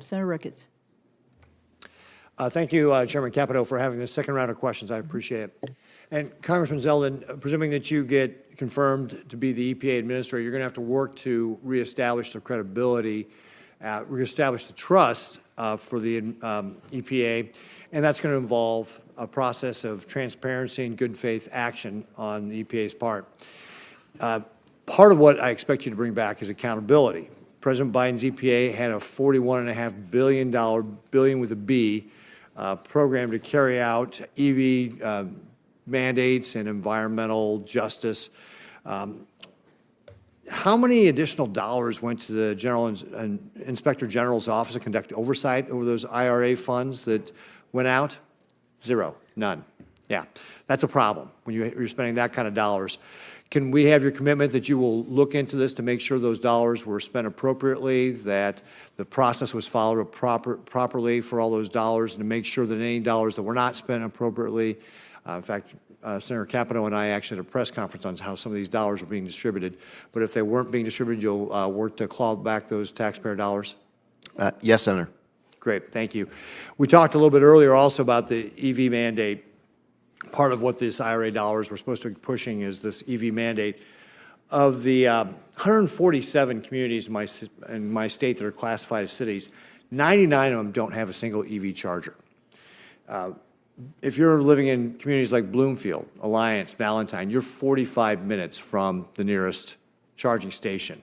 Senator Ricketts. Thank you, Chairman Capito, for having this second round of questions. I appreciate it. And Congressman Zeldin, presuming that you get confirmed to be the EPA administrator, you're going to have to work to reestablish the credibility, reestablish the trust for the EPA, and that's going to involve a process of transparency and good faith action on the EPA's part. Part of what I expect you to bring back is accountability. President Biden's EPA had a $41.5 billion with a B, program to carry out EV mandates and environmental justice. How many additional dollars went to the Inspector General's office to conduct oversight over those IRA funds that went out? Zero, none. Yeah, that's a problem when you're spending that kind of dollars. Can we have your commitment that you will look into this to make sure those dollars were spent appropriately, that the process was followed properly for all those dollars, and to make sure that any dollars that were not spent appropriately, in fact, Senator Capito and I actually had a press conference on how some of these dollars were being distributed, but if they weren't being distributed, you'll work to claw back those taxpayer dollars? Yes, Senator. Great, thank you. We talked a little bit earlier also about the EV mandate. Part of what this IRA dollars we're supposed to be pushing is this EV mandate. Of the 147 communities in my state that are classified as cities, 99 of them don't have a single EV charger. If you're living in communities like Bloomfield, Alliance, Valentine, you're 45 minutes from the nearest charging station.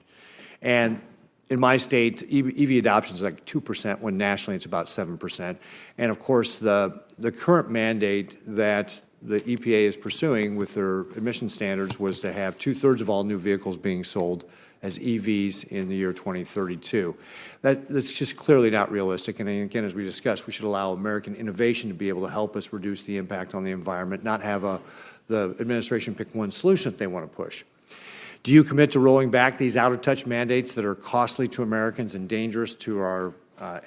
And in my state, EV adoption is like 2%, when nationally it's about 7%. And of course, the current mandate that the EPA is pursuing with their emission standards was to have 2/3 of all new vehicles being sold as EVs in the year 2032. That's just clearly not realistic. And again, as we discussed, we should allow American innovation to be able to help us reduce the impact on the environment, not have the administration pick one solution that they want to push. Do you commit to rolling back these out-of-touch mandates that are costly to Americans and dangerous to our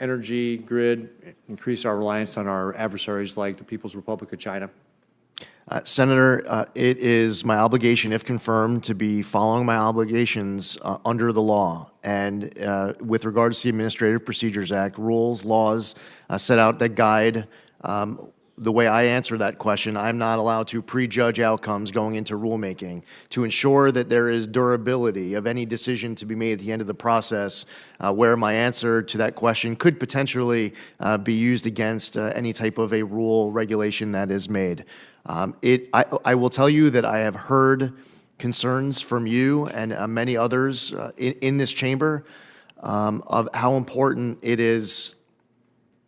energy grid, increase our reliance on our adversaries like the People's Republic of China? Senator, it is my obligation, if confirmed, to be following my obligations under the law. And with regards to the Administrative Procedures Act, rules, laws set out that guide the way I answer that question. I'm not allowed to prejudge outcomes going into rulemaking to ensure that there is durability of any decision to be made at the end of the process, where my answer to that question could potentially be used against any type of a rule regulation that is made. I will tell you that I have heard concerns from you and many others in this chamber of how important it is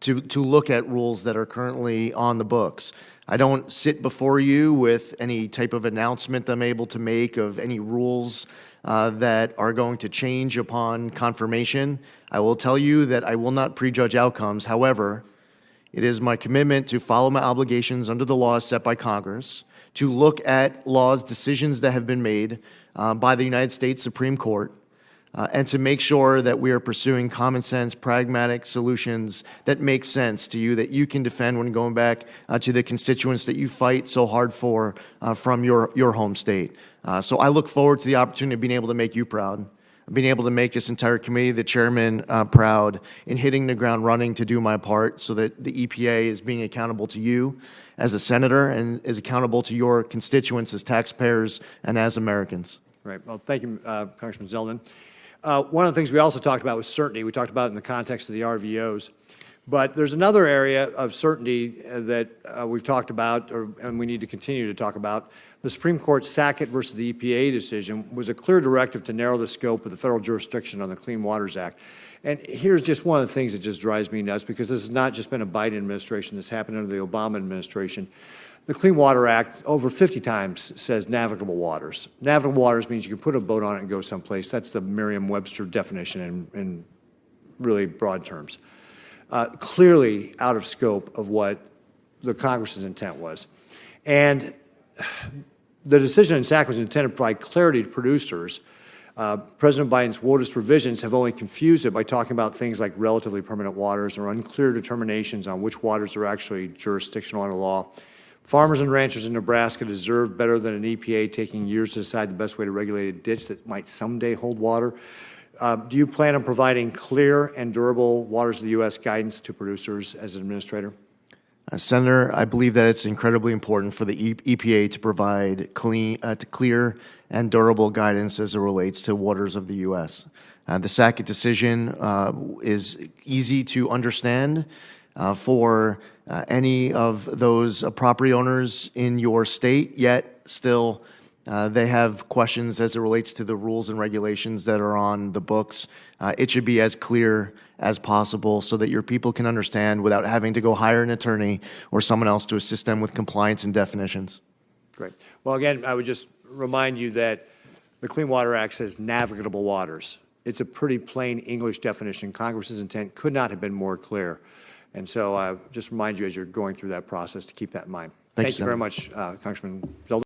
to look at rules that are currently on the books. I don't sit before you with any type of announcement I'm able to make of any rules that are going to change upon confirmation. I will tell you that I will not prejudge outcomes. However, it is my commitment to follow my obligations under the laws set by Congress, to look at laws, decisions that have been made by the United States Supreme Court, and to make sure that we are pursuing common sense, pragmatic solutions that make sense to you, that you can defend when going back to the constituents that you fight so hard for from your home state. So I look forward to the opportunity of being able to make you proud, being able to make this entire committee, the chairman, proud in hitting the ground running to do my part so that the EPA is being accountable to you as a senator and is accountable to your constituents as taxpayers and as Americans. Right. Well, thank you, Congressman Zeldin. One of the things we also talked about was certainty. We talked about it in the context of the RVOs. But there's another area of certainty that we've talked about, and we need to continue to talk about. The Supreme Court's Sackett versus the EPA decision was a clear directive to narrow the scope of the federal jurisdiction on the Clean Waters Act. And here's just one of the things that just drives me nuts, because this has not just been a Biden administration. This happened under the Obama administration. The Clean Water Act over 50 times says navigable waters. Navigable waters means you can put a boat on it and go someplace. That's the Merriam-Webster definition in really broad terms. Clearly out of scope of what the Congress's intent was. And the decision in SAC was intended to provide clarity to producers. President Biden's WOTUS revisions have only confused it by talking about things like relatively permanent waters or unclear determinations on which waters are actually jurisdictional under law. Farmers and ranchers in Nebraska deserve better than an EPA taking years to decide the best way to regulate a ditch that might someday hold water. Do you plan on providing clear and durable waters of the U.S. guidance to producers as an administrator? Senator, I believe that it's incredibly important for the EPA to provide clear and durable guidance as it relates to waters of the U.S. The Sackett decision is easy to understand for any of those property owners in your state, yet still they have questions as it relates to the rules and regulations that are on the books. It should be as clear as possible so that your people can understand without having to go hire an attorney or someone else to assist them with compliance and definitions. Great. Well, again, I would just remind you that the Clean Water Act says navigable waters. It's a pretty plain English definition. Congress's intent could not have been more clear. And so just remind you as you're going through that process to keep that in mind. Thank you very much, Congressman Zeldin.